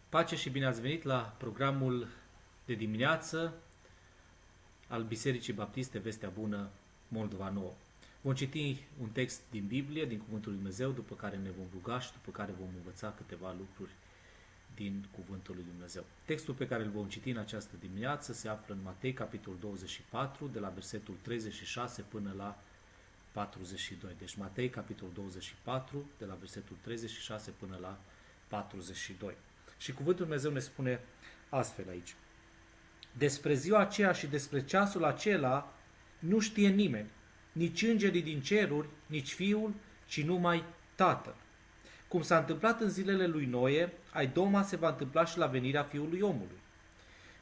Pace și bine ați venit la programul de dimineață al Bisericii Baptiste Vestea Bună Moldova Nouă. Vom citi un text din Biblie, din Cuvântul Lui Dumnezeu, după care ne vom ruga și după care vom învăța câteva lucruri din Cuvântul Lui Dumnezeu. Textul pe care îl vom citi în această dimineață se află în Matei, capitolul 24, de la versetul 36 până la 42. Deci Matei, capitolul 24, de la versetul 36 până la 42. Și Cuvântul Dumnezeu ne spune astfel aici: despre ziua aceea și despre ceasul acela nu știe nimeni, nici îngerii din ceruri, nici Fiul, ci numai Tatăl. Cum s-a întâmplat în zilele lui Noe, ai doma se va întâmpla și la venirea Fiului Omului.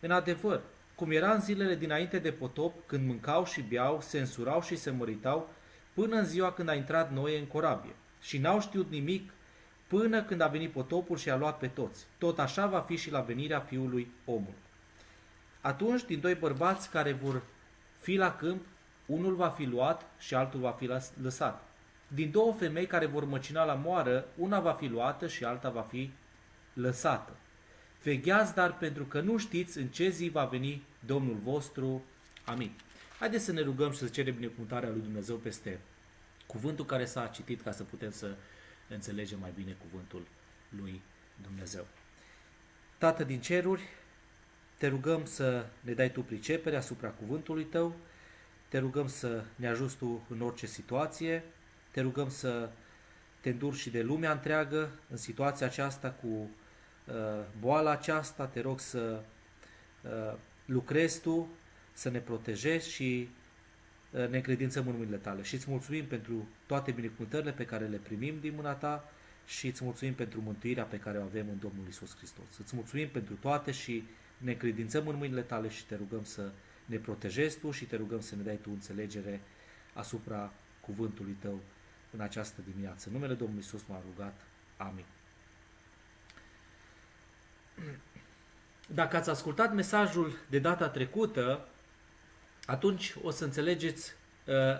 În adevăr, cum era în zilele dinainte de potop, când mâncau și beau, se însurau și se măritau, până în ziua când a intrat Noe în corabie. Și n-au știut nimic până când a venit potopul și a luat pe toți. Tot așa va fi și la venirea Fiului Omului. Atunci, din doi bărbați care vor fi la câmp, unul va fi luat și altul va fi lăsat. Din două femei care vor măcina la moară, una va fi luată și alta va fi lăsată. Vegheați, dar, pentru că nu știți în ce zi va veni Domnul vostru. Amin. Haideți să ne rugăm și să cerem binecuvântarea lui Dumnezeu peste cuvântul care s-a citit, ca să putem să înțelegem mai bine cuvântul lui Dumnezeu. Tată din ceruri, te rugăm să ne dai tu pricepere asupra cuvântului tău, te rugăm să ne ajuți tu în orice situație, te rugăm să te înduri și de lumea întreagă în situația aceasta cu boala aceasta, te rog să lucrezi tu, să ne protejezi și ne încredințăm în mâinile tale. Și îți mulțumim pentru toate binecuvântările pe care le primim din mâna ta și îți mulțumim pentru mântuirea pe care o avem în Domnul Iisus Hristos. Îți mulțumim pentru toate și ne încredințăm în mâinile tale și te rugăm să ne protejezi tu și te rugăm să ne dai tu înțelegere asupra cuvântului tău în această dimineață. În numele Domnului Iisus m-am rugat. Amin. Dacă ați ascultat mesajul de data trecută, atunci o să înțelegeți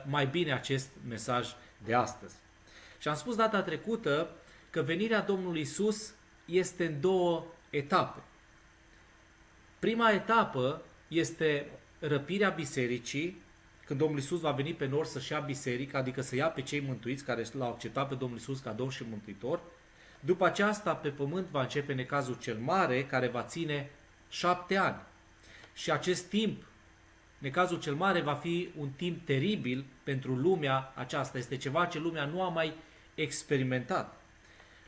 mai bine acest mesaj de astăzi. Și am spus data trecută că venirea Domnului Iisus este în două etape. Prima etapă este răpirea bisericii, când Domnul Iisus va veni pe nor să-și ia biserica, adică să ia pe cei mântuiți care l-au acceptat pe Domnul Iisus ca Domn și Mântuitor. După aceasta, pe pământ va începe necazul cel mare, care va ține 7 ani. Și acest timp, necazul cel mare, va fi un timp teribil pentru lumea aceasta. Este ceva ce lumea nu a mai experimentat.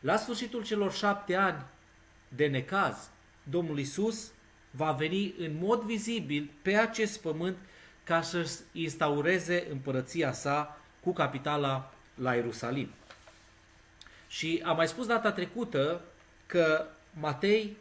La sfârșitul celor 7 ani de necaz, Domnul Iisus va veni în mod vizibil pe acest pământ ca să instaureze împărăția sa cu capitala la Ierusalim. Și am mai spus data trecută că Matei,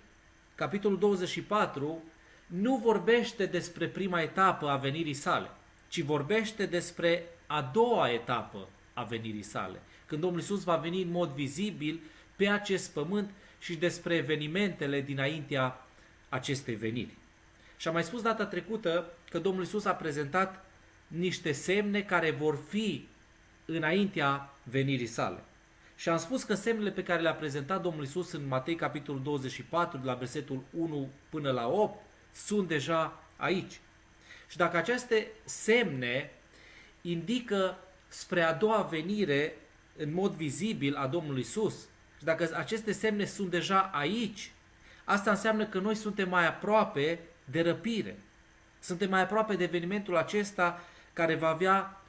capitolul 24, nu vorbește despre prima etapă a venirii sale, ci vorbește despre a doua etapă a venirii sale, când Domnul Iisus va veni în mod vizibil pe acest pământ și despre evenimentele dinaintea acestei veniri. Și am mai spus data trecută că Domnul Iisus a prezentat niște semne care vor fi înaintea venirii sale. Și am spus că semnele pe care le-a prezentat Domnul Iisus în Matei capitolul 24, de la versetul 1 până la 8, sunt deja aici. Și dacă aceste semne indică spre a doua venire în mod vizibil a Domnului Iisus, și dacă aceste semne sunt deja aici, asta înseamnă că noi suntem mai aproape de răpire. Suntem mai aproape de evenimentul acesta care va avea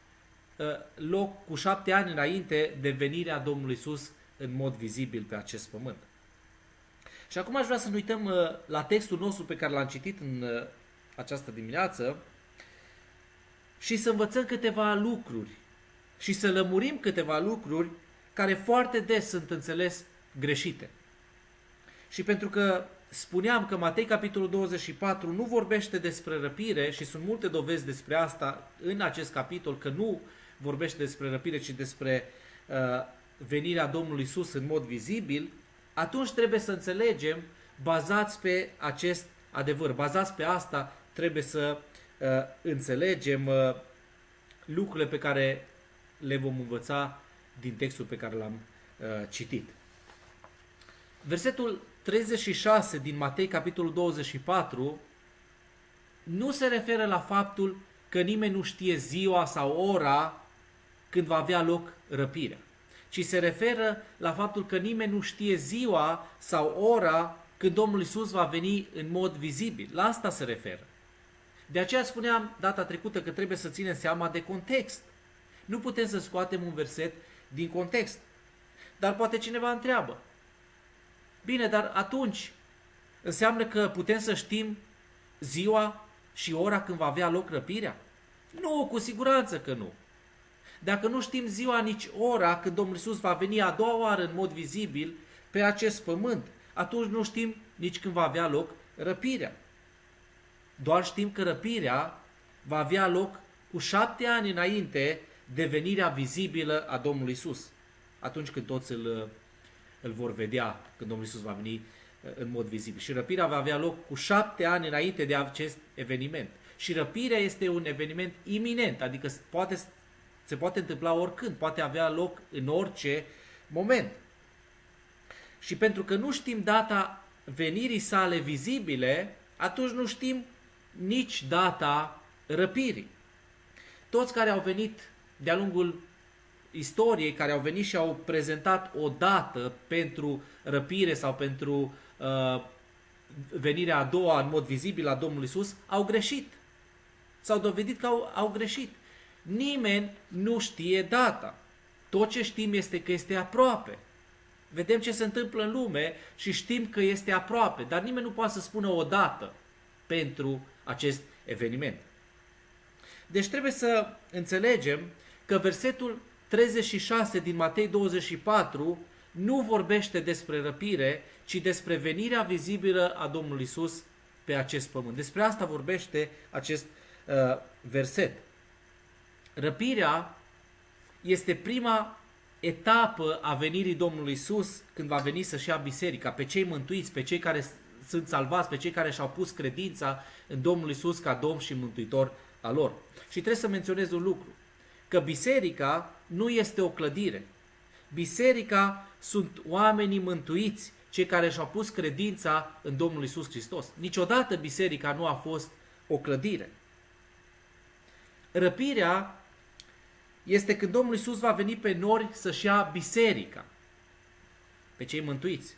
loc cu 7 ani înainte de venirea Domnului Iisus în mod vizibil pe acest pământ. Și acum aș vrea să ne uităm la textul nostru pe care l-am citit în această dimineață și să învățăm câteva lucruri și să lămurim câteva lucruri care foarte des sunt înțeles greșite. Și pentru că spuneam că Matei capitolul 24 nu vorbește despre răpire și sunt multe dovezi despre asta în acest capitol, că nu vorbește despre răpire, ci despre venirea Domnului Iisus în mod vizibil, atunci trebuie să înțelegem, bazați pe acest adevăr, bazați pe asta, trebuie să înțelegem lucrurile pe care le vom învăța din textul pe care l-am citit. Versetul 36 din Matei, capitolul 24, nu se referă la faptul că nimeni nu știe ziua sau ora când va avea loc răpirea, ci se referă la faptul că nimeni nu știe ziua sau ora când Domnul Iisus va veni în mod vizibil. La asta se referă. De aceea spuneam data trecută că trebuie să ținem seama de context. Nu putem să scoatem un verset din context. Dar poate cineva întreabă: bine, dar atunci înseamnă că putem să știm ziua și ora când va avea loc răpirea? Nu, cu siguranță că nu. Dacă nu știm ziua nici ora când Domnul Iisus va veni a doua oară în mod vizibil pe acest pământ, atunci nu știm nici când va avea loc răpirea. Doar știm că răpirea va avea loc cu 7 ani înainte de venirea vizibilă a Domnului Iisus. Atunci când toți îl vor vedea, când Domnul Iisus va veni în mod vizibil. Și răpirea va avea loc cu 7 ani înainte de acest eveniment. Și răpirea este un eveniment iminent, adică se poate întâmpla oricând, poate avea loc în orice moment. Și pentru că nu știm data venirii sale vizibile, atunci nu știm nici data răpirii. Toți care au venit de-a lungul istoriei, care au venit și au prezentat o dată pentru răpire sau pentru venirea a doua în mod vizibil a Domnului Iisus, au greșit. S-au dovedit că au greșit. Nimeni nu știe data. Tot ce știm este că este aproape. Vedem ce se întâmplă în lume și știm că este aproape, dar nimeni nu poate să spună o dată pentru acest eveniment. Deci trebuie să înțelegem că versetul 36 din Matei 24 nu vorbește despre răpire, ci despre venirea vizibilă a Domnului Iisus pe acest pământ. Despre asta vorbește acest verset. Răpirea este prima etapă a venirii Domnului Iisus când va veni să-și ia biserica, pe cei mântuiți, pe cei care sunt salvați, pe cei care și-au pus credința în Domnul Iisus ca Domn și Mântuitor al lor. Și trebuie să menționez un lucru, că biserica nu este o clădire. Biserica sunt oamenii mântuiți, cei care și-au pus credința în Domnul Iisus Hristos. Niciodată biserica nu a fost o clădire. Răpirea este când Domnul Iisus va veni pe nori să-și ia biserica, pe cei mântuiți.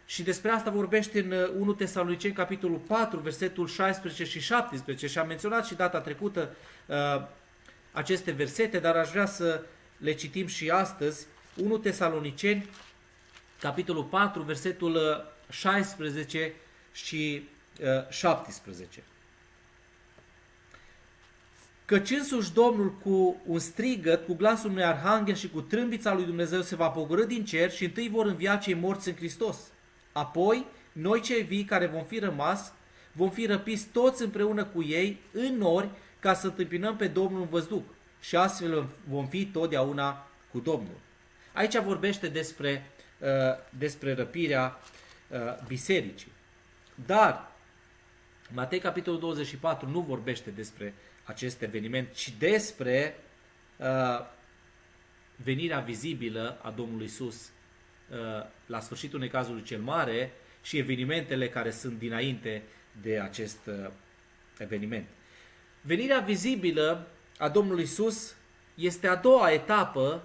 Și despre asta vorbește în 1 Tesaloniceni, capitolul 4, versetul 16 și 17. Și am menționat și data trecută aceste versete, dar aș vrea să le citim și astăzi. 1 Tesaloniceni, capitolul 4, versetul 16 și 17. Căci însuși Domnul cu un strigăt, cu glasul unui arhanghel și cu trâmbița lui Dumnezeu se va pogorî din cer și întâi vor învia cei morți în Hristos. Apoi, noi cei vii care vom fi rămas, vom fi răpiți toți împreună cu ei în nori ca să întâmpinăm pe Domnul în văzduh și astfel vom fi totdeauna cu Domnul. Aici vorbește despre răpirea bisericii. Dar Matei capitolul 24 nu vorbește despre acest eveniment, ci despre venirea vizibilă a Domnului Iisus la sfârșitul necazului cel mare și evenimentele care sunt dinainte de acest eveniment. Venirea vizibilă a Domnului Iisus este a doua etapă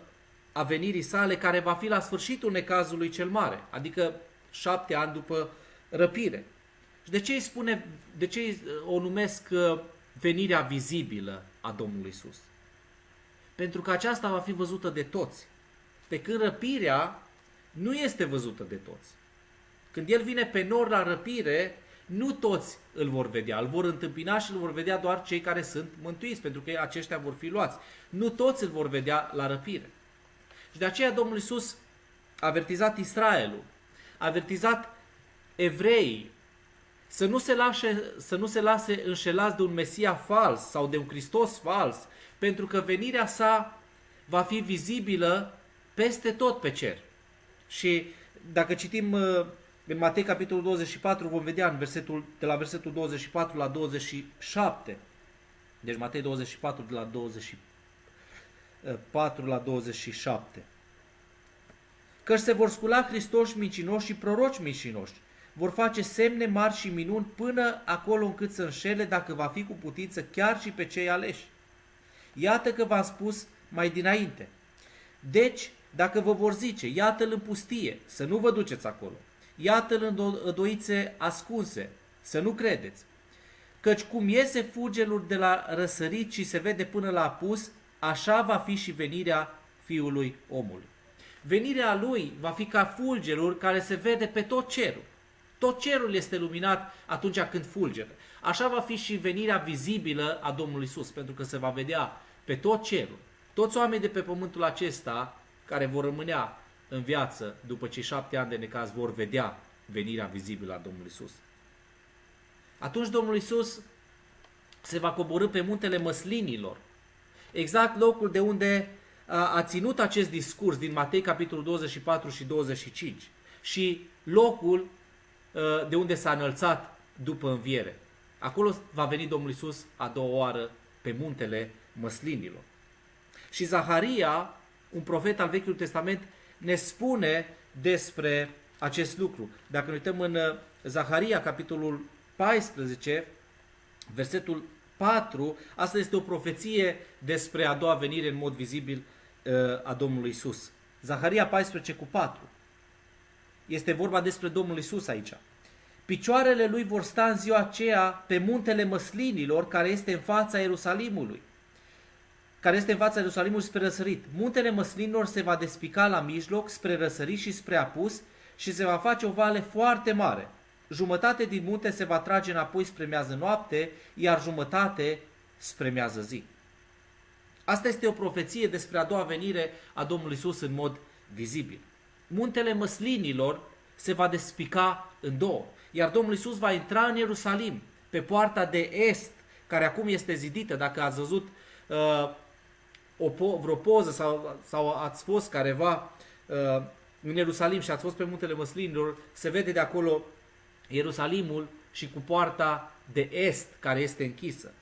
a venirii sale, care va fi la sfârșitul necazului cel mare, adică 7 ani după răpire. Și de ce o numesc venirea vizibilă a Domnului Iisus? Pentru că aceasta va fi văzută de toți. Pe când răpirea nu este văzută de toți. Când El vine pe nor la răpire, nu toți îl vor vedea, îl vor întâmpina și îl vor vedea doar cei care sunt mântuiți, pentru că aceștia vor fi luați. Nu toți îl vor vedea la răpire. Și de aceea Domnul Iisus a avertizat Israelul, a avertizat evreii să nu se lase înșelați de un Mesia fals sau de un Hristos fals, pentru că venirea sa va fi vizibilă peste tot pe cer. Și dacă citim în Matei capitolul 24, vom vedea de la versetul 24 la 27. Deci Matei 24 de la 24 la 27. Căci se vor scula Hristoși mincinoși și proroci mincinoși. Vor face semne mari și minuni până acolo încât să înșele, dacă va fi cu putință, chiar și pe cei aleși. Iată că v-am spus mai dinainte. Deci, dacă vă vor zice, iată-l în pustie, să nu vă duceți acolo. Iată-l în doițe ascunse, să nu credeți. Căci cum iese fulgerul de la răsărit și se vede până la apus, așa va fi și venirea Fiului Omului. Venirea lui va fi ca fulgerul care se vede pe tot cerul. Tot cerul este luminat atunci când fulgeră. Așa va fi și venirea vizibilă a Domnului Iisus, pentru că se va vedea pe tot cerul. Toți oamenii de pe pământul acesta care vor rămânea în viață după cei 7 ani de necaz vor vedea venirea vizibilă a Domnului Iisus. Atunci Domnul Iisus se va coborî pe muntele Măslinilor, exact locul de unde a ținut acest discurs din Matei capitolul 24 și 25 și locul de unde s-a înălțat după înviere. Acolo va veni Domnul Iisus a doua oară pe muntele Măslinilor. Și Zaharia, un profet al Vechiului Testament, ne spune despre acest lucru. Dacă ne uităm în Zaharia, capitolul 14, versetul 4, asta este o profeție despre a doua venire în mod vizibil a Domnului Iisus. Zaharia 14 cu 4. Este vorba despre Domnul Iisus aici. Picioarele lui vor sta în ziua aceea pe muntele Măslinilor, care este în fața Ierusalimului. Care este în fața Ierusalimului spre răsărit. Muntele Măslinilor se va despica la mijloc, spre răsărit și spre apus, și se va face o vale foarte mare. Jumătate din munte se va trage înapoi spre miază noapte, iar jumătate spre miază zi. Asta este o profeție despre a doua venire a Domnului Iisus în mod vizibil. Muntele Măslinilor se va despica în două, iar Domnul Iisus va intra în Ierusalim, pe poarta de est, care acum este zidită. Dacă ați văzut vreo poză sau ați fost careva în Ierusalim și ați fost pe muntele Măslinilor, se vede de acolo Ierusalimul și cu poarta de est care este închisă.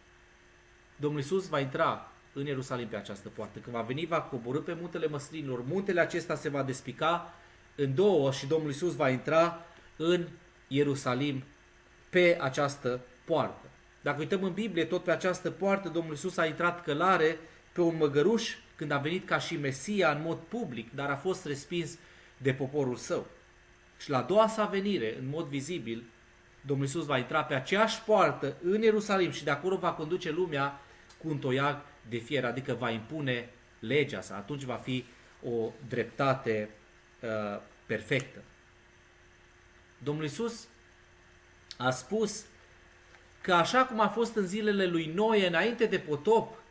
Domnul Iisus va intra în Ierusalim pe această poartă. Când va veni, va coborî pe muntele Măslinilor. Muntele acesta se va despica în două și Domnul Iisus va intra în Ierusalim pe această poartă. Dacă uităm în Biblie, tot pe această poartă Domnul Iisus a intrat călare pe un măgăruș când a venit ca și Mesia în mod public, dar a fost respins de poporul său. Și la a doua sa venire, în mod vizibil, Domnul Iisus va intra pe aceeași poartă în Ierusalim și de acolo va conduce lumea cu un toiag de fier, adică va impune legea sa. Atunci va fi o dreptate perfectă. Domnul Iisus a spus că așa cum a fost în zilele lui Noe înainte de potop,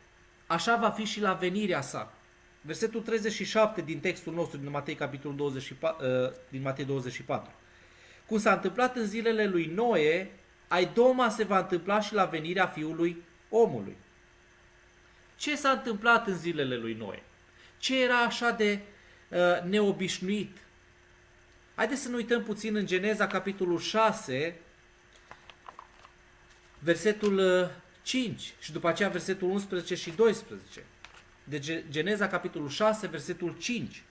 așa va fi și la venirea sa. Versetul 37 din textul nostru din Matei capitolul 24. Cum s-a întâmplat în zilele lui Noe, ai doma se va întâmpla și la venirea Fiului Omului. Ce s-a întâmplat în zilele lui Noe? Ce era așa de neobișnuit? Haideți să ne uităm puțin în Geneza capitolul 6, versetul 5 și după aceea versetul 11 și 12. De Geneza capitolul 6, versetul 5.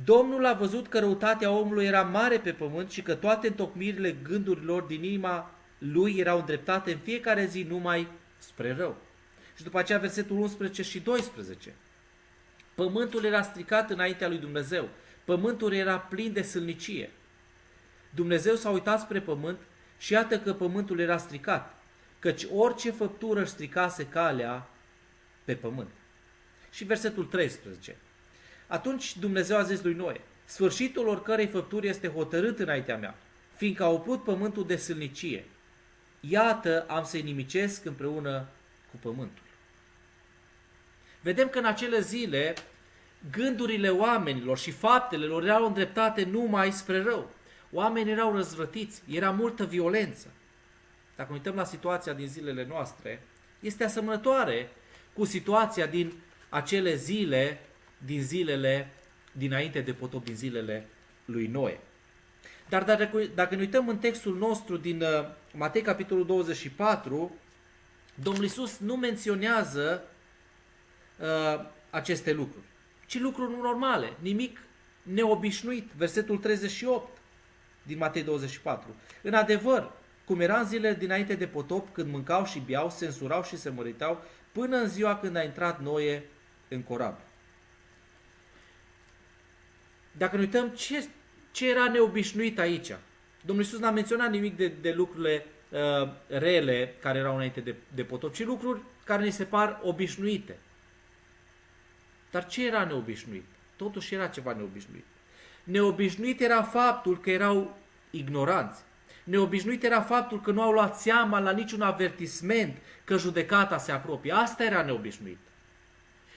Domnul a văzut că răutatea omului era mare pe pământ și că toate întocmirile gândurilor din inima lui erau îndreptate în fiecare zi numai spre rău. Și după aceea versetul 11 și 12. Pământul era stricat înaintea lui Dumnezeu. Pământul era plin de sâlnicie. Dumnezeu s-a uitat spre pământ și iată că pământul era stricat, căci orice făptură își stricase calea pe pământ. Și versetul 13. Atunci Dumnezeu a zis lui Noe: sfârșitul oricărei făpturi este hotărât înaintea mea, fiindcă a umplut pământul de sâlnicie. Iată, am să-i nimicesc împreună cu pământul. Vedem că în acele zile gândurile oamenilor și faptele lor erau îndreptate numai spre rău. Oamenii erau răzvrătiți, era multă violență. Dacă uităm la situația din zilele noastre, este asemănătoare cu situația din acele zile, din zilele dinainte de potop, din zilele lui Noe. Dar dacă ne uităm în textul nostru din Matei capitolul 24, Domnul Iisus nu menționează aceste lucruri, ci lucruri normale, nimic neobișnuit. Versetul 38 din Matei 24. În adevăr, cum era în zilele dinainte de potop, când mâncau și beau, se însurau și se măritau, până în ziua când a intrat Noe în corab. Dacă ne uităm ce era neobișnuit aici, Domnul Iisus n-a menționat nimic de lucrurile rele care erau înainte de potop, ci lucruri care ni se par obișnuite. Dar ce era neobișnuit? Totuși era ceva neobișnuit. Neobișnuit era faptul că erau ignoranți. Neobișnuit era faptul că nu au luat seama la niciun avertisment că judecata se apropie. Asta era neobișnuit.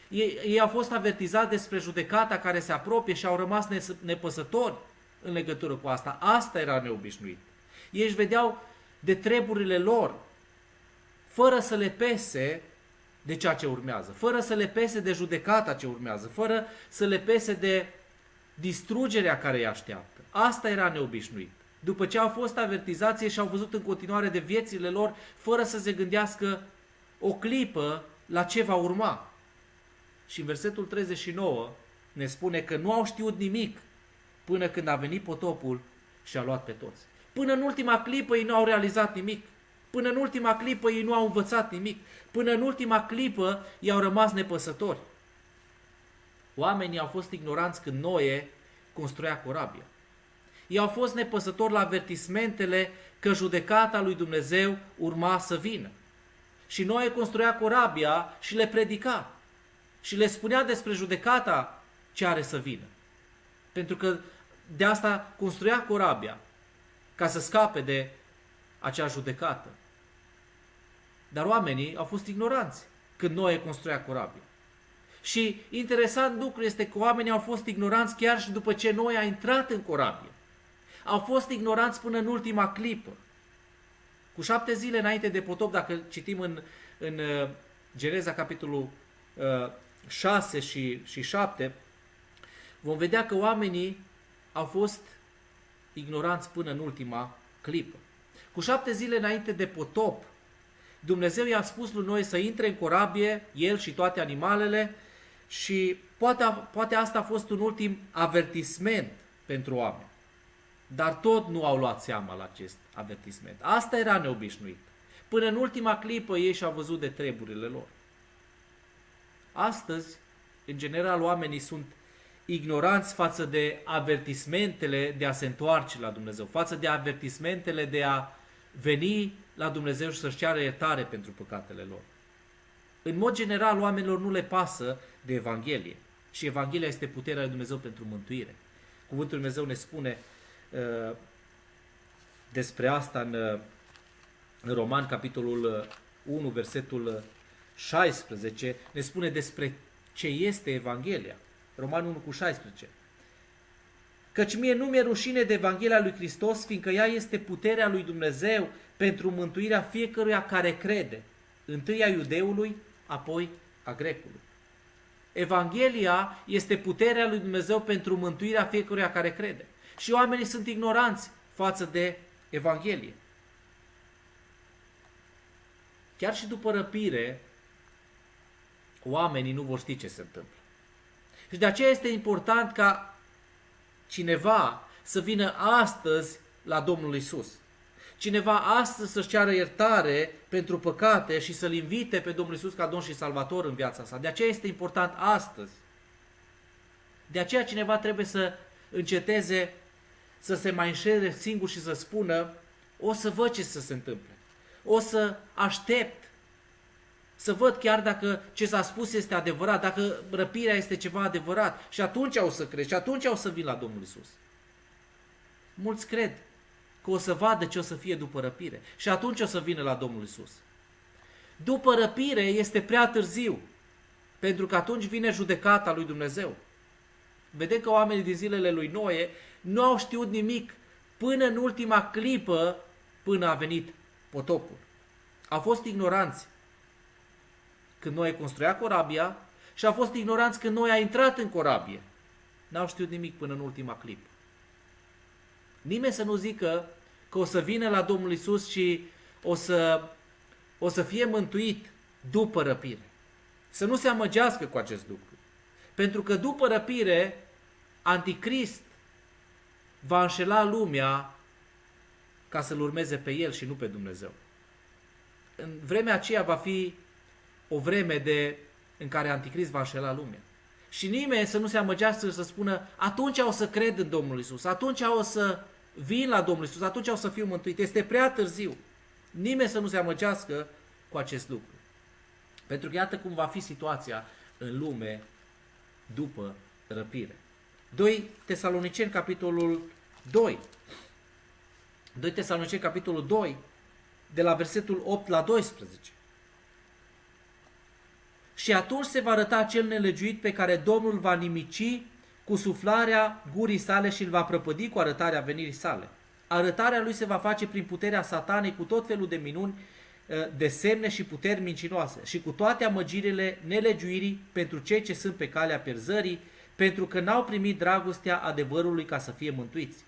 Ei au fost avertizați despre judecata care se apropie și au rămas nepăsători în legătură cu asta. Asta era neobișnuit. Ei își vedeau de treburile lor, fără să le pese de ceea ce urmează, fără să le pese de judecata ce urmează, fără să le pese de distrugerea care îi așteaptă. Asta era neobișnuit. După ce au fost avertizați și au văzut în continuare de viețile lor, fără să se gândească o clipă la ce va urma. Și în versetul 39 ne spune că nu au știut nimic până când a venit potopul și a luat pe toți. Până în ultima clipă ei nu au realizat nimic. Până în ultima clipă ei nu au învățat nimic. Până în ultima clipă ei au rămas nepăsători. Oamenii au fost ignoranți când Noe construia corabia. Ei au fost nepăsători la avertismentele că judecata lui Dumnezeu urma să vină. Și Noe construia corabia și le predica. Și le spunea despre judecata ce are să vină. Pentru că de asta construia corabia, ca să scape de acea judecată. Dar oamenii au fost ignoranți când Noe construia corabia. Și interesant lucru este că oamenii au fost ignoranți chiar și după ce Noe a intrat în corabie. Au fost ignoranți până în ultima clipă. Cu 7 zile înainte de potop, dacă citim în Geneza capitolul 6 și 7, vom vedea că oamenii au fost ignoranți până în ultima clipă. Cu 7 zile înainte de potop, Dumnezeu i-a spus lui Noe să intre în corabie, el și toate animalele, și poate asta a fost un ultim avertisment pentru oameni. Dar tot nu au luat seama la acest avertisment. Asta era neobișnuit. Până în ultima clipă ei și-au văzut de treburile lor. Astăzi, în general, oamenii sunt ignoranți față de avertismentele de a se întoarce la Dumnezeu, față de avertismentele de a veni la Dumnezeu și să-și ceară iertare pentru păcatele lor. În mod general, oamenilor nu le pasă de Evanghelie. Și Evanghelia este puterea lui Dumnezeu pentru mântuire. Cuvântul lui Dumnezeu ne spune despre asta în Roman, capitolul 1, versetul 16, ne spune despre ce este Evanghelia. Roman 1 cu 16. Căci mie nu mi-e rușine de Evanghelia lui Hristos, fiindcă ea este puterea lui Dumnezeu pentru mântuirea fiecăruia care crede, întâi a iudeului, apoi a grecului. Evanghelia este puterea lui Dumnezeu pentru mântuirea fiecăruia care crede. Și oamenii sunt ignoranți față de Evanghelie. Chiar și după răpire, oamenii nu vor ști ce se întâmplă. Și de aceea este important ca cineva să vină astăzi la Domnul Iisus. Cineva astăzi să-și ceară iertare pentru păcate și să-L invite pe Domnul Iisus ca Domn și Salvator în viața sa. De aceea este important astăzi. De aceea cineva trebuie să înceteze să se mai înșele singur și să spună: o să văd ce să se întâmple. O să aștept să văd chiar dacă ce s-a spus este adevărat, dacă răpirea este ceva adevărat, și atunci o să cred, și atunci o să vin la Domnul Iisus. Mulți cred că o să vadă ce o să fie după răpire și atunci o să vină la Domnul Iisus. După răpire este prea târziu, pentru că atunci vine judecata lui Dumnezeu. Vedem că oamenii din zilele lui Noe nu au știut nimic până în ultima clipă, până a venit potopul. Au fost ignoranți când Noe construia corabia și au fost ignoranți când Noe a intrat în corabie. N-au știut nimic până în ultima clipă. Nimeni să nu zică că o să vină la Domnul Iisus și o să fie mântuit după răpire. Să nu se amăgească cu acest lucru. Pentru că după răpire Anticrist va înșela lumea ca să-L urmeze pe el și nu pe Dumnezeu. În vremea aceea va fi o vreme în care Anticrist va înșela lumea. Și nimeni să nu se amăgească să spună, atunci o să cred în Domnul Iisus, atunci o să vin la Domnul Iisus, atunci o să fiu mântuit. Este prea târziu. Nimeni să nu se amăgească cu acest lucru. Pentru că iată cum va fi situația în lume după răpire. 2 Tesaloniceni, capitolul 2. 2 Tesaloniceni, capitolul 2, de la versetul 8 la 12. Și atunci se va arăta cel nelegiuit pe care Domnul va nimici cu suflarea gurii sale și îl va prăpădi cu arătarea venirii sale. Arătarea lui se va face prin puterea satanei cu tot felul de minuni, de semne și puteri mincinoase și cu toate amăgirile nelegiuirii pentru cei ce sunt pe calea pierzării, pentru că n-au primit dragostea adevărului ca să fie mântuiți.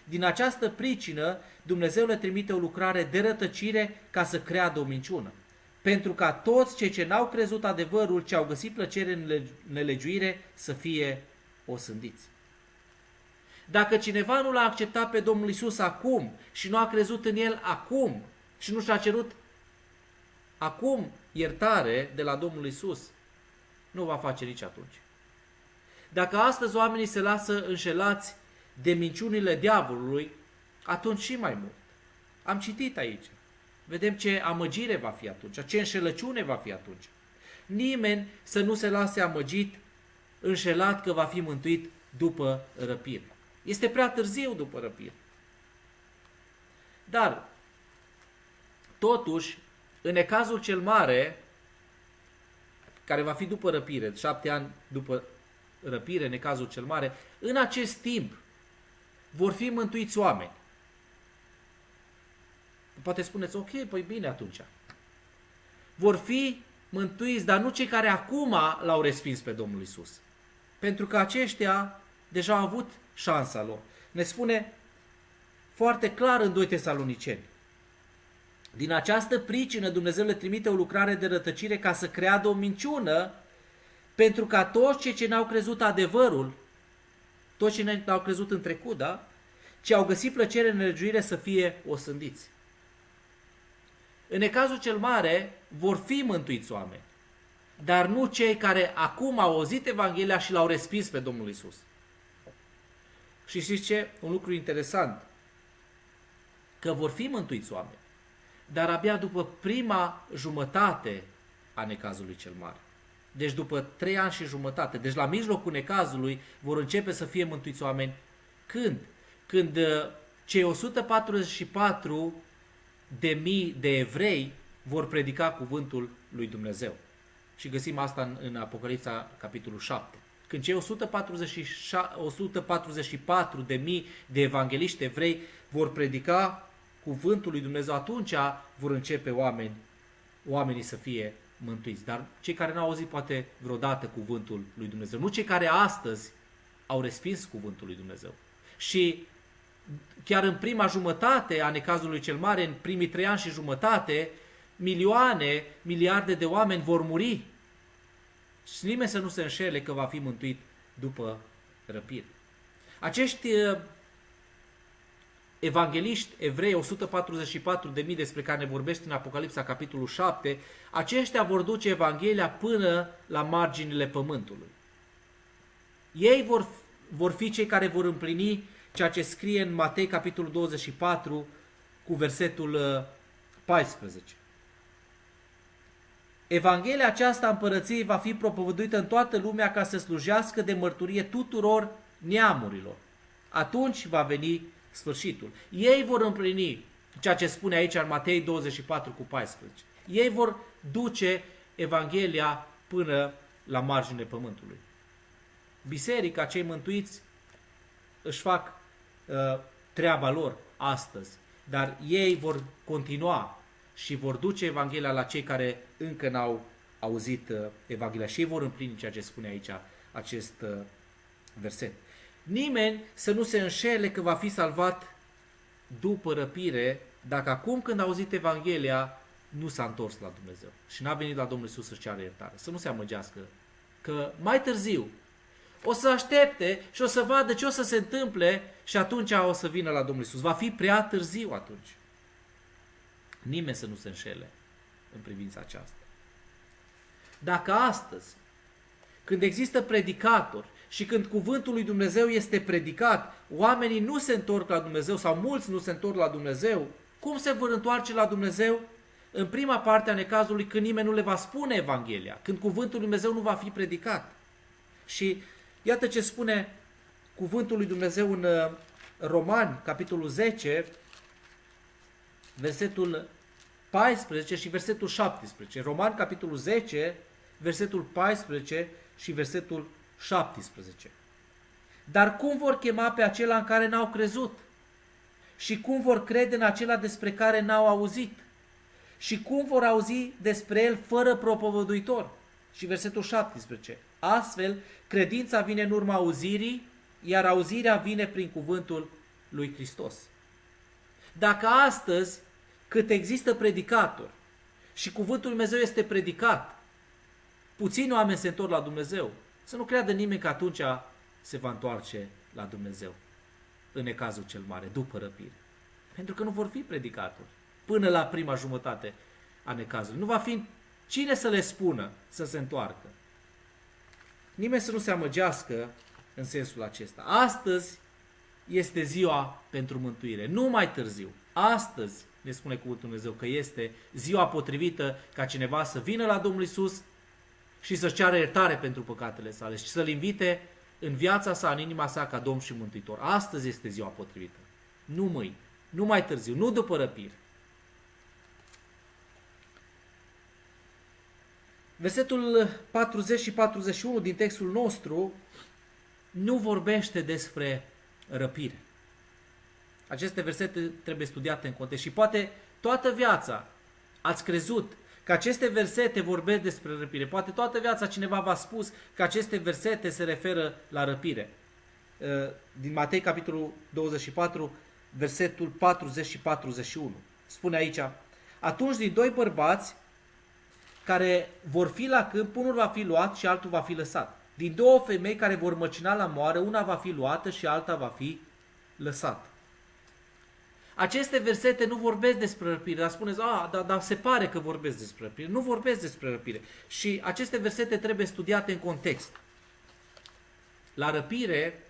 Din această pricină, Dumnezeu le trimite o lucrare de rătăcire ca să creadă o minciună, pentru ca toți cei ce n-au crezut adevărul, ce au găsit plăcere în nelegiuire, să fie osândiți. Dacă cineva nu l-a acceptat pe Domnul Iisus acum și nu a crezut în El acum și nu și-a cerut acum iertare de la Domnul Iisus, nu va face nici atunci. Dacă astăzi oamenii se lasă înșelați de minciunile diavolului, atunci și mai mult. Am citit aici. Vedem ce amăgire va fi atunci, ce înșelăciune va fi atunci. Nimeni să nu se lase amăgit, înșelat că va fi mântuit după răpire. Este prea târziu după răpire. Dar, totuși, în necazul cel mare, care va fi după răpire, 7 ani după răpire, necazul cel mare, în acest timp vor fi mântuiți oameni. Poate spuneți, ok, păi bine atunci. Vor fi mântuiți, dar nu cei care acum l-au respins pe Domnul Iisus. Pentru că aceștia deja au avut șansa lor. Ne spune foarte clar în 2 Tesaloniceni. Din această pricină Dumnezeu le trimite o lucrare de rătăcire ca să creadă o minciună, pentru ca toți cei ce n-au crezut adevărul, toți cei n-au crezut în trecut, da? Ce au găsit plăcere în nelegiuire să fie osândiți. În necazul cel mare vor fi mântuiți oameni, dar nu cei care acum au auzit Evanghelia și l-au respins pe Domnul Iisus. Și știți ce? Un lucru interesant, că vor fi mântuiți oameni, dar abia după prima jumătate a necazului cel mare. Deci după 3 ani și jumătate, deci la mijlocul necazului vor începe să fie mântuiți oameni. Când? Când cei 144 de mii de evrei vor predica cuvântul lui Dumnezeu. Și găsim asta în Apocalipsa, capitolul 7. Când cei 144 de mii de evangeliști evrei vor predica cuvântul lui Dumnezeu, atunci vor începe oamenii să fie mântuiți. Dar cei care n-au auzit poate vreodată cuvântul lui Dumnezeu, nu cei care astăzi au respins cuvântul lui Dumnezeu. Și chiar în prima jumătate a necazului cel mare, în primii 3 ani și jumătate, milioane, miliarde de oameni vor muri. Și nimeni să nu se înșele că va fi mântuit după răpire. Acești evangeliști evrei, 144.000 despre care ne vorbește în Apocalipsa, capitolul 7, aceștia vor duce Evanghelia până la marginile pământului. Ei vor fi cei care vor împlini ceea ce scrie în Matei, capitolul 24, cu versetul 14. Evanghelia aceasta a împărăției va fi propovăduită în toată lumea ca să slujească de mărturie tuturor neamurilor. Atunci va veni sfârșitul. Ei vor împlini ceea ce spune aici în Matei 24 cu 14. Ei vor duce Evanghelia până la marginile pământului. Biserica, cei mântuiți, își fac treaba lor astăzi, dar ei vor continua și vor duce Evanghelia la cei care încă n-au auzit Evanghelia și ei vor împlini ceea ce spune aici acest verset. Nimeni să nu se înșele că va fi salvat după răpire dacă acum când a auzit Evanghelia nu s-a întors la Dumnezeu și n-a venit la Domnul Iisus să-și ceară iertare. Să nu se amăgească că mai târziu o să aștepte și o să vadă ce o să se întâmple și atunci o să vină la Domnul Iisus. Va fi prea târziu atunci. Nimeni să nu se înșele în privința aceasta. Dacă astăzi, când există predicatori și când cuvântul lui Dumnezeu este predicat, oamenii nu se întorc la Dumnezeu sau mulți nu se întorc la Dumnezeu, cum se vor întoarce la Dumnezeu? În prima parte a necazului, când nimeni nu le va spune Evanghelia, când cuvântul lui Dumnezeu nu va fi predicat. Și iată ce spune cuvântul lui Dumnezeu în Romani, capitolul 10, versetul 14 și versetul 17. Romani, capitolul 10, versetul 14 și versetul 17. Dar cum vor chema pe acela în care n-au crezut? Și cum vor crede în acela despre care n-au auzit? Și cum vor auzi despre el fără propovăduitor? Și versetul 17. Astfel, credința vine în urma auzirii, iar auzirea vine prin cuvântul lui Hristos. Dacă astăzi, cât există predicatori și cuvântul lui Dumnezeu este predicat, puțini oameni se întorc la Dumnezeu, să nu creadă nimeni că atunci se va întoarce la Dumnezeu în necazul cel mare, după răpire. Pentru că nu vor fi predicatori până la prima jumătate a necazului. Nu va fi cine să le spună să se întoarcă. Nimeni să nu se amăgească în sensul acesta. Astăzi este ziua pentru mântuire, nu mai târziu. Astăzi ne spune cuvântul Dumnezeu că este ziua potrivită ca cineva să vină la Domnul Iisus și să-și ceară iertare pentru păcatele sale și să-L invite în viața sa, în inima sa, ca Domn și Mântuitor. Astăzi este ziua potrivită. Nu mâine, nu mai târziu, nu după răpire. Versetul 40 și 41 din textul nostru nu vorbește despre răpire. Aceste versete trebuie studiate în context și poate toată viața ați crezut că aceste versete vorbesc despre răpire. Poate toată viața cineva v-a spus că aceste versete se referă la răpire. Din Matei, capitolul 24, versetul 40 și 41. Spune aici: atunci din doi bărbați care vor fi la câmp, unul va fi luat și altul va fi lăsat. Din două femei care vor măcina la moară, una va fi luată și alta va fi lăsată. Aceste versete nu vorbesc despre răpire, dar spuneți, dar se pare că vorbesc despre răpire. Nu vorbesc despre răpire. Și aceste versete trebuie studiate în context. La răpire,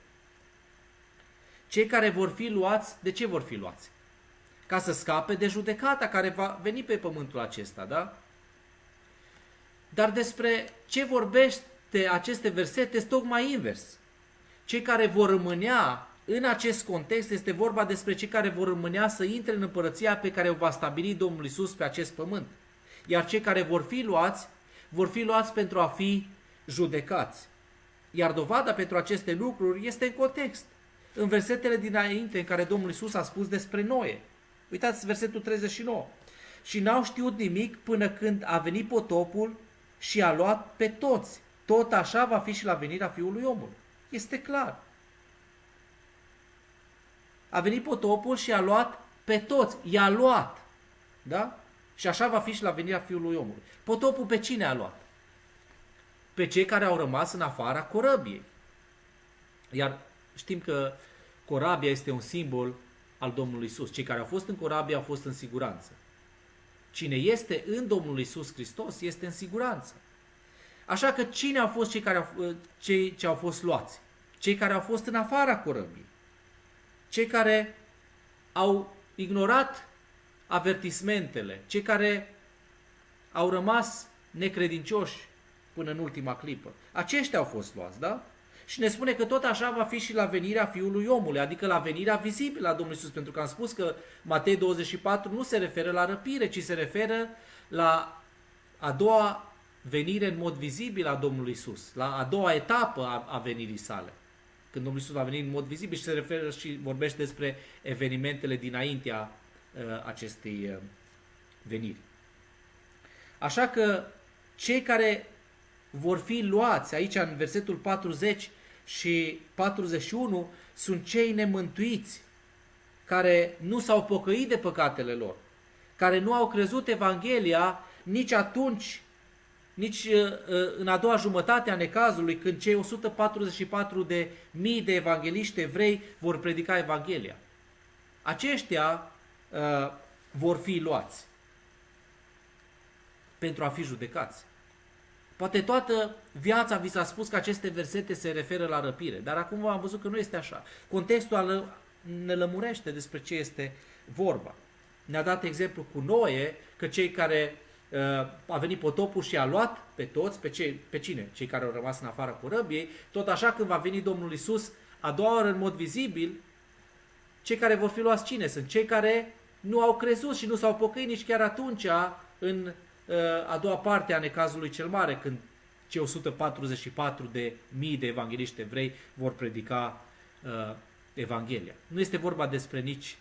cei care vor fi luați, de ce vor fi luați? Ca să scape de judecata care va veni pe pământul acesta, da? Dar despre ce vorbește aceste versete este tocmai invers. Cei care vor rămânea în acest context este vorba despre cei care vor rămânea să intre în împărăția pe care o va stabili Domnul Iisus pe acest pământ. Iar cei care vor fi luați pentru a fi judecați. Iar dovada pentru aceste lucruri este în context. În versetele dinainte în care Domnul Iisus a spus despre Noe. Uitați versetul 39. Și n-au știut nimic până când a venit potopul și a luat pe toți. Tot așa va fi și la venirea Fiului Omului. Este clar. A venit potopul și a luat pe toți. I-a luat. Da? Și așa va fi și la venirea Fiului Omului. Potopul pe cine a luat? Pe cei care au rămas în afara corăbiei. Iar știm că corabia este un simbol al Domnului Iisus. Cei care au fost în corabie au fost în siguranță. Cine este în Domnul Iisus Hristos este în siguranță. Așa că cine au fost cei ce au fost luați? Cei care au fost în afara corăbiei. Cei care au ignorat avertismentele, cei care au rămas necredincioși până în ultima clipă. Aceștia au fost luați, da? Și ne spune că tot așa va fi și la venirea Fiului Omului, adică la venirea vizibilă a Domnului Iisus, pentru că am spus că Matei 24 nu se referă la răpire, ci se referă la a doua venire în mod vizibil a Domnului Iisus, la a doua etapă a venirii sale. Când Domnul Iisus va veni în mod vizibil și se referă și vorbește despre evenimentele dinaintea acestei veniri. Așa că cei care vor fi luați aici în versetul 40 și 41 sunt cei nemântuiți, care nu s-au pocăit de păcatele lor, care nu au crezut Evanghelia nici atunci nici în a doua jumătate a necazului, când cei 144 de mii de evangeliști evrei vor predica Evanghelia. Aceștia vor fi luați pentru a fi judecați. Poate toată viața vi s-a spus că aceste versete se referă la răpire, dar acum am văzut că nu este așa. Contextul ne lămurește despre ce este vorba. Ne-a dat exemplu cu Noe, că cei care a venit potopul și a luat pe toți, pe cine? Cei care au rămas în afara corăbiei. Tot așa, când va veni Domnul Iisus a doua oară în mod vizibil, cei care vor fi luați cine sunt? Cei care nu au crezut și nu s-au pocăit nici chiar atunci în a doua parte a necazului cel mare, când cei 144 de mii de evangeliști evrei vor predica Evanghelia. Nu este vorba despre nici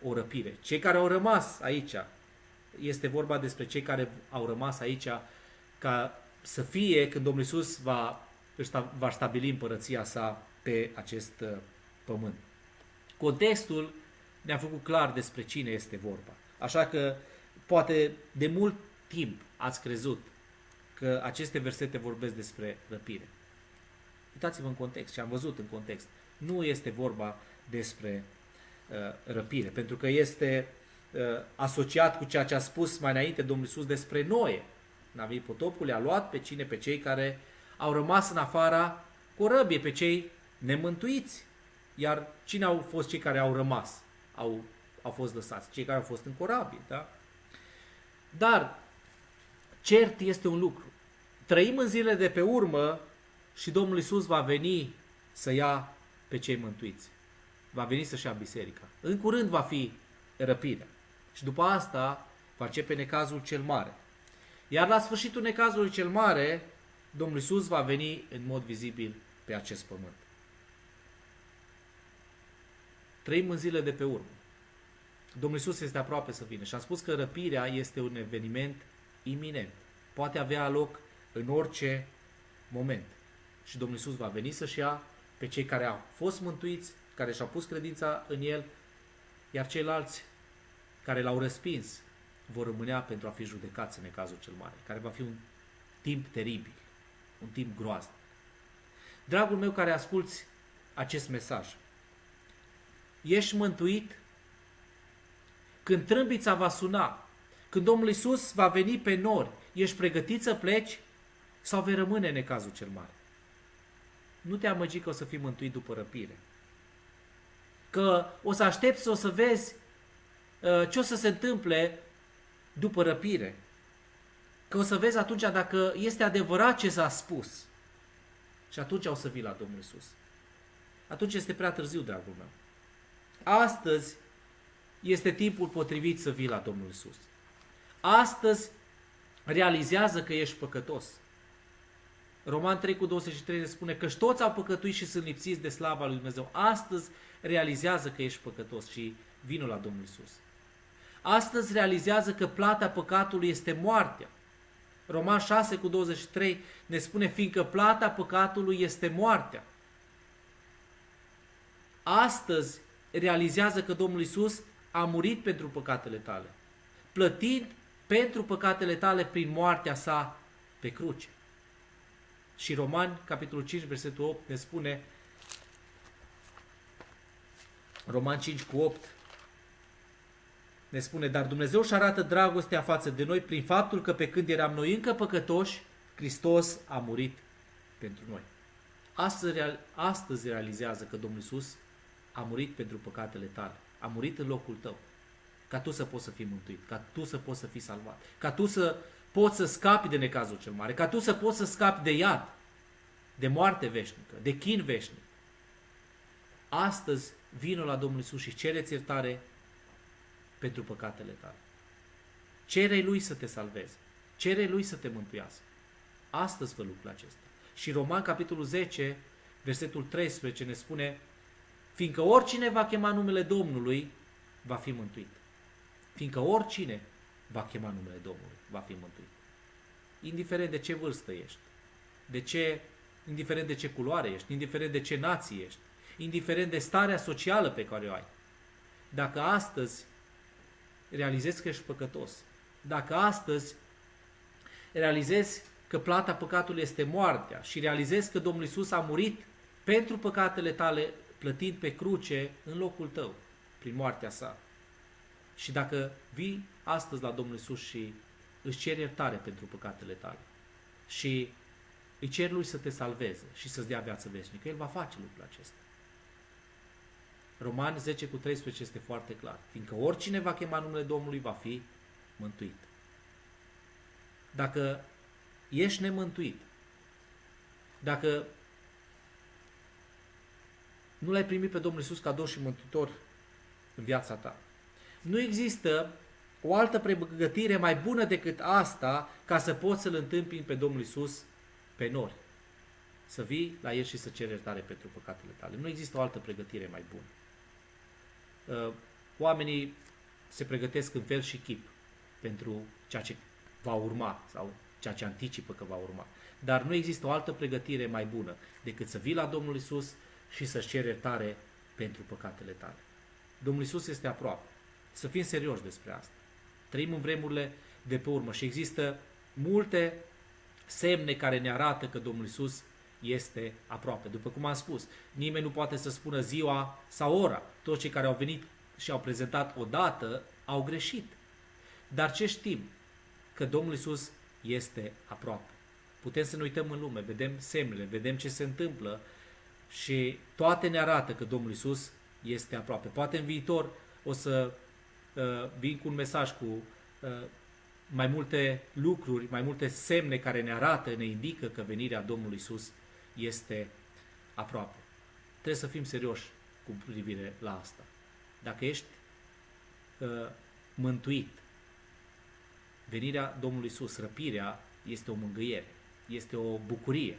o răpire. Cei care au rămas aici, este vorba despre cei care au rămas aici ca să fie când Domnul Iisus va stabili împărăția sa pe acest pământ. Contextul ne-a făcut clar despre cine este vorba. Așa că poate de mult timp ați crezut că aceste versete vorbesc despre răpire. Uitați-vă în context și am văzut în context. Nu este vorba despre răpire, pentru că este asociat cu ceea ce a spus mai înainte Domnul Iisus despre Noe. În a venit potopul, a luat pe cine? Pe cei care au rămas în afara corăbiei, pe cei nemântuiți. Iar cine au fost cei care au rămas? Au fost lăsați, cei care au fost în corabie. Da? Dar cert este un lucru. Trăim în zilele de pe urmă și Domnul Iisus va veni să ia pe cei mântuiți. Va veni să-și ia biserica. În curând va fi răpirea. Și după asta va începe necazul cel mare. Iar la sfârșitul necazului cel mare, Domnul Iisus va veni în mod vizibil pe acest pământ. Trăim în zile de pe urmă. Domnul Iisus este aproape să vină și am spus că răpirea este un eveniment iminent. Poate avea loc în orice moment. Și Domnul Iisus va veni să-și ia pe cei care au fost mântuiți, care și-au pus credința în El, iar ceilalți care l-au respins vor rămânea pentru a fi judecați în necazul cel mare, care va fi un timp teribil, un timp groaznic. Dragul meu care asculți acest mesaj, ești mântuit? Când trâmbița va suna, când Domnul Iisus va veni pe nori, ești pregătit să pleci sau vei rămâne în necazul cel mare? Nu te amăgi că o să fii mântuit după răpire. Că o să aștepți, o să vezi ce o să se întâmple după răpire. Că o să vezi atunci dacă este adevărat ce s-a spus. Și atunci o să vii la Domnul Iisus. Atunci este prea târziu, dragul meu. Astăzi este timpul potrivit să vii la Domnul Iisus. Astăzi realizează că ești păcătos. Roman 3:23 ne spune că toți au păcătuit și sunt lipsiți de slava lui Dumnezeu. Astăzi realizează că ești păcătos și vină la Domnul Iisus. Astăzi realizează că plata păcatului este moartea. Roman 6:23 ne spune fiindcă plata păcatului este moartea. Astăzi realizează că Domnul Iisus a murit pentru păcatele tale, plătind pentru păcatele tale prin moartea sa pe cruce. Și Romani, capitolul 5, versetul 8, ne spune, Romani 5:8, ne spune, dar Dumnezeu își arată dragostea față de noi prin faptul că pe când eram noi încă păcătoși, Hristos a murit pentru noi. Astăzi realizează că Domnul Iisus a murit pentru păcatele tale, a murit în locul tău, ca tu să poți să fii mântuit, ca tu să poți să fii salvat, ca tu să poți să scapi de necazul cel mare, ca tu să poți să scapi de iad, de moarte veșnică, de chin veșnic. Astăzi vină la Domnul Iisus și cere-ți iertare pentru păcatele tale. Cere Lui să te salveze, cere Lui să te mântuiască. Astăzi fă lucrul acesta. Și Roman, capitolul 10, versetul 13 ne spune, fiindcă oricine va chema numele Domnului, va fi mântuit. Fiindcă oricine va chema numele Domnului, va fi mântuit. Indiferent de ce vârstă ești, indiferent de ce culoare ești, indiferent de ce nație ești, indiferent de starea socială pe care o ai. Dacă astăzi realizezi că ești păcătos, dacă astăzi realizezi că plata păcatului este moartea și realizezi că Domnul Iisus a murit pentru păcatele tale, plătind pe cruce în locul tău, prin moartea sa. Și dacă vii astăzi la Domnul Iisus și îți ceri iertare pentru păcatele tale și îi ceri Lui să te salveze și să-ți dea viață veșnică, El va face lucrul acesta. Romani 10:13 este foarte clar. Fiindcă oricine va chema numele Domnului va fi mântuit. Dacă ești nemântuit, dacă nu l-ai primit pe Domnul Iisus ca Domn și Mântuitor în viața ta, nu există o altă pregătire mai bună decât asta ca să poți să-L întâmpini pe Domnul Iisus pe nori. Să vii la El și să ceri iertare pentru păcatele tale. Nu există o altă pregătire mai bună. Oamenii se pregătesc în fel și chip pentru ceea ce va urma sau ceea ce anticipă că va urma. Dar nu există o altă pregătire mai bună decât să vii la Domnul Iisus și să-și ceri iertare pentru păcatele tale. Domnul Iisus este aproape. Să fim serioși despre asta. Trăim în vremurile de pe urmă și există multe semne care ne arată că Domnul Iisus este aproape. După cum am spus, nimeni nu poate să spună ziua sau ora. Toți cei care au venit și au prezentat o dată au greșit. Dar ce știm? Că Domnul Iisus este aproape. Putem să ne uităm în lume, vedem semnele, vedem ce se întâmplă și toate ne arată că Domnul Iisus este aproape. Poate în viitor o să vin cu un mesaj cu mai multe lucruri, mai multe semne care ne arată, ne indică că venirea Domnului Iisus este aproape. Trebuie să fim serioși cu privire la asta. Dacă ești mântuit, venirea Domnului Iisus, răpirea, este o mângâiere, este o bucurie.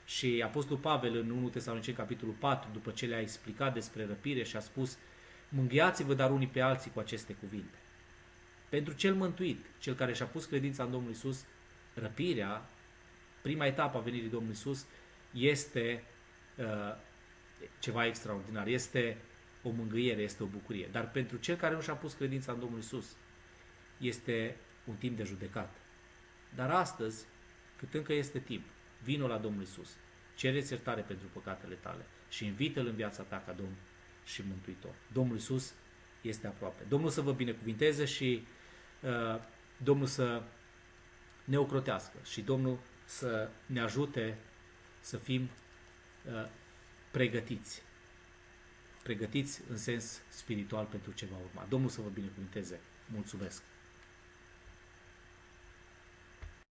Și Apostolul Pavel în 1 Tesaloniceni, capitolul 4, după ce le-a explicat despre răpire și a spus: mângâiați-vă dar unii pe alții cu aceste cuvinte. Pentru cel mântuit, cel care și-a pus credința în Domnul Iisus, răpirea, prima etapă a venirii Domnului Iisus, este ceva extraordinar, este o mângâiere, este o bucurie. Dar pentru cel care nu și-a pus credința în Domnul Iisus, este un timp de judecată. Dar astăzi, cât încă este timp, vino la Domnul Iisus, cere-ți iertare pentru păcatele tale și invită-L în viața ta ca Domn și Mântuitor. Domnul Iisus este aproape. Domnul să vă binecuvinteze și Domnul să ne ocrotească și Domnul să ne ajute să fim pregătiți. Pregătiți în sens spiritual pentru ce va urma. Domnul să vă binecuvinteze. Mulțumesc!